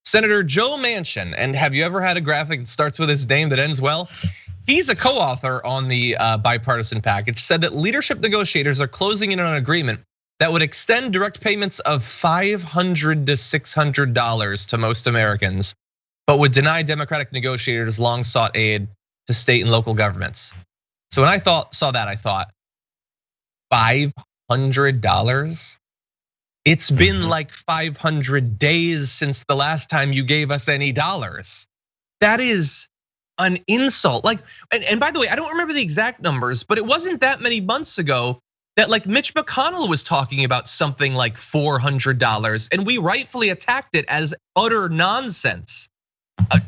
Senator Joe Manchin, and have you ever had a graphic that starts with his name that ends well? He's a co-author on the bipartisan package, said that leadership negotiators are closing in on an agreement that would extend direct payments of $500 to $600 to most Americans, but would deny Democratic negotiators long sought aid to state and local governments. So when I saw that, I thought, $500? It's been like 500 days since the last time you gave us any dollars. That is an insult. Like, and by the way, I don't remember the exact numbers, but it wasn't that many months ago that like Mitch McConnell was talking about something like $400, and we rightfully attacked it as utter nonsense.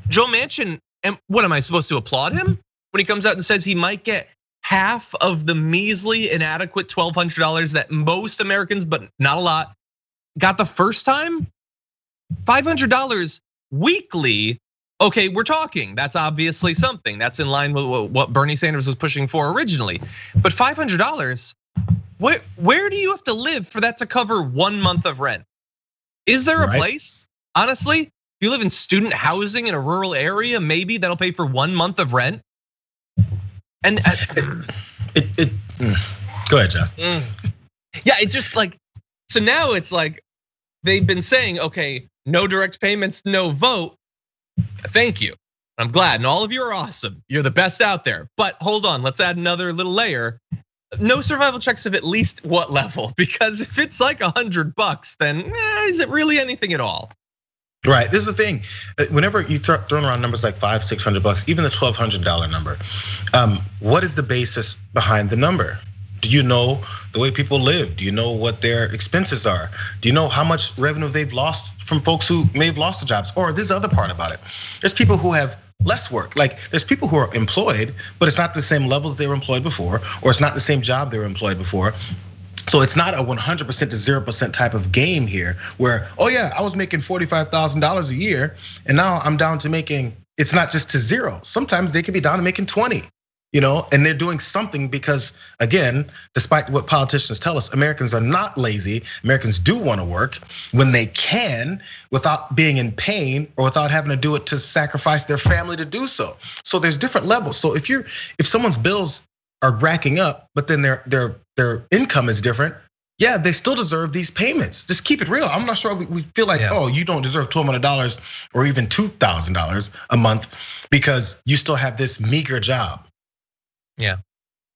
Joe Manchin, and what am I supposed to applaud him when he comes out and says he might get half of the measly, inadequate $1,200 that most Americans, but not a lot, got the first time? $500 weekly. Okay, we're talking. That's obviously something. That's in line with what Bernie Sanders was pushing for originally. But $500, where do you have to live for that to cover 1 month of rent? Is there a place, honestly, if you live in student housing in a rural area, maybe that'll pay for 1 month of rent? And go ahead, John. Yeah, it's just like, so now it's like, they've been saying, okay, no direct payments, no vote. Thank you. I'm glad, and all of you are awesome. You're the best out there. But hold on, let's add another little layer. No survival checks of at least what level? Because if it's like $100, then is it really anything at all? Right, this is the thing. Whenever you throw around numbers like $500, $600, even the $1,200 number, what is the basis behind the number? Do you know the way people live? Do you know what their expenses are? Do you know how much revenue they've lost from folks who may have lost their jobs? Or this other part about it, there's people who have less work. Like there's people who are employed, but it's not the same level that they were employed before, or it's not the same job they were employed before. So it's not a 100% to 0% type of game here where, oh yeah, I was making $45,000 a year and now I'm down to making, it's not just to zero. Sometimes they could be down to making 20. And they're doing something because, again, despite what politicians tell us, Americans are not lazy. Americans do want to work when they can without being in pain or without having to do it to sacrifice their family to do so. So there's different levels. So if someone's bills are racking up, but then their income is different, yeah, they still deserve these payments. Just keep it real. I'm not sure we feel like, oh, you don't deserve $1,200 or even $2,000 a month because you still have this meager job. Yeah,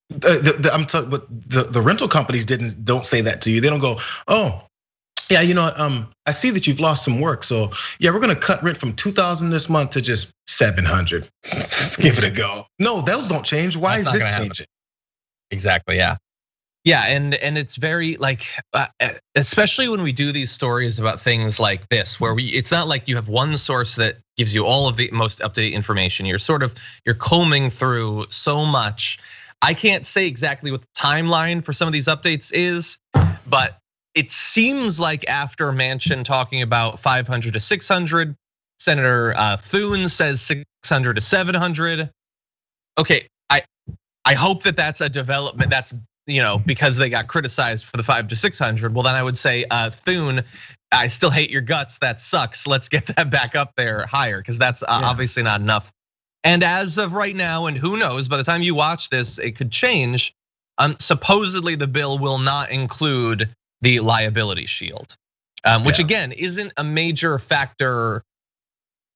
I'm talking, but the rental companies don't say that to you. They don't go, oh, yeah, you know what? I see that you've lost some work, so yeah, we're gonna cut rent from $2,000 this month to just $700. Let's give it a go. No, those don't change. Why is this changing? Exactly. Yeah. Yeah, and it's very like, especially when we do these stories about things like this, where it's not like you have one source that gives you all of the most up-to-date information. You're combing through so much. I can't say exactly what the timeline for some of these updates is, but it seems like after Manchin talking about 500 to 600, Senator Thune says 600 to 700. Okay, I hope that that's a development. That's because they got criticized for the 500 to 600. Well, then I would say, Thune, I still hate your guts. That sucks. Let's get that back up there higher because that's obviously not enough. And as of right now, and who knows, by the time you watch this, it could change. Supposedly the bill will not include the liability shield, which again isn't a major factor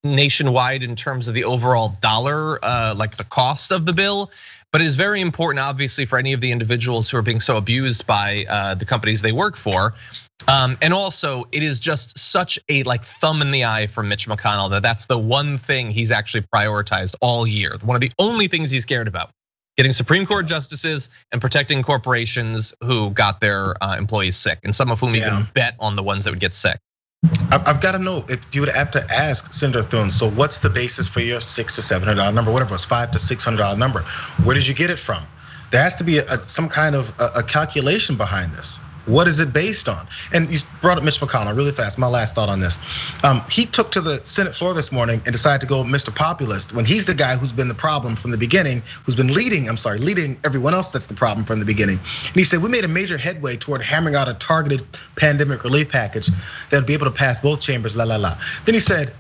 nationwide in terms of the overall dollar, like the cost of the bill. But it is very important, obviously, for any of the individuals who are being so abused by the companies they work for. And also, it is just such a thumb in the eye for Mitch McConnell that's the one thing he's actually prioritized all year. One of the only things he's cared about, getting Supreme Court justices and protecting corporations who got their employees sick, and some of whom even bet on the ones that would get sick. I've got to know if you would have to ask Senator Thune. So what's the basis for your $600 to $700 number, whatever it's $500 to $600 number? Where did you get it from? There has to be some kind of a calculation behind this. What is it based on? And you brought up Mitch McConnell really fast. My last thought on this. He took to the Senate floor this morning and decided to go Mr. Populist when he's the guy who's been the problem from the beginning, who's been leading everyone else that's the problem from the beginning. And he said, we made a major headway toward hammering out a targeted pandemic relief package that would be able to pass both chambers, Then he said,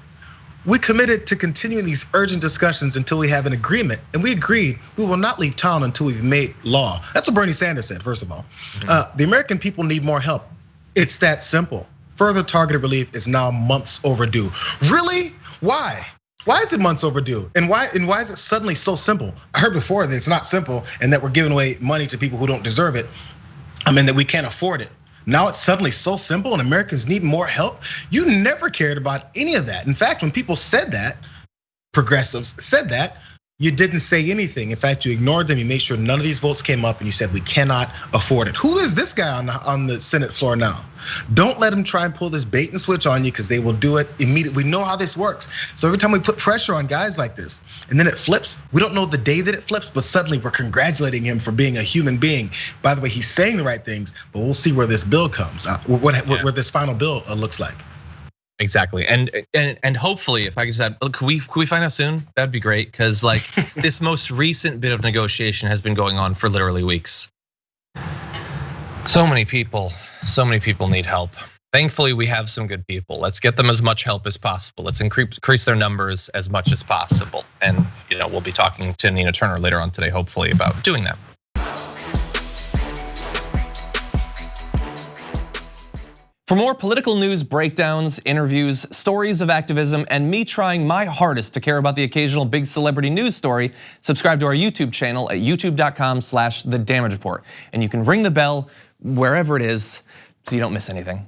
We committed to continuing these urgent discussions until we have an agreement, and we agreed we will not leave town until we've made law. That's what Bernie Sanders said, first of all. The American people need more help. It's that simple. Further targeted relief is now months overdue. Really? Why? Why is it months overdue? And why is it suddenly so simple? I heard before that it's not simple and that we're giving away money to people who don't deserve it. I mean, that we can't afford it. Now it's suddenly so simple and Americans need more help. You never cared about any of that. In fact, when people said that, progressives said that, you didn't say anything. In fact, you ignored them. You made sure none of these votes came up and you said we cannot afford it. Who is this guy on the Senate floor now? Don't let them try and pull this bait and switch on you because they will do it immediately. We know how this works. So every time we put pressure on guys like this and then it flips, we don't know the day that it flips, but suddenly we're congratulating him for being a human being. By the way, he's saying the right things, but we'll see where this bill comes, where this final bill looks like. Exactly, and hopefully, if I could say, could we find out soon? That'd be great, because like this most recent bit of negotiation has been going on for literally weeks. So many people need help. Thankfully, we have some good people. Let's get them as much help as possible. Let's increase their numbers as much as possible. And we'll be talking to Nina Turner later on today, hopefully, about doing that. For more political news breakdowns, interviews, stories of activism, and me trying my hardest to care about the occasional big celebrity news story, subscribe to our YouTube channel at youtube.com/The Damage Report. And you can ring the bell wherever it is so you don't miss anything.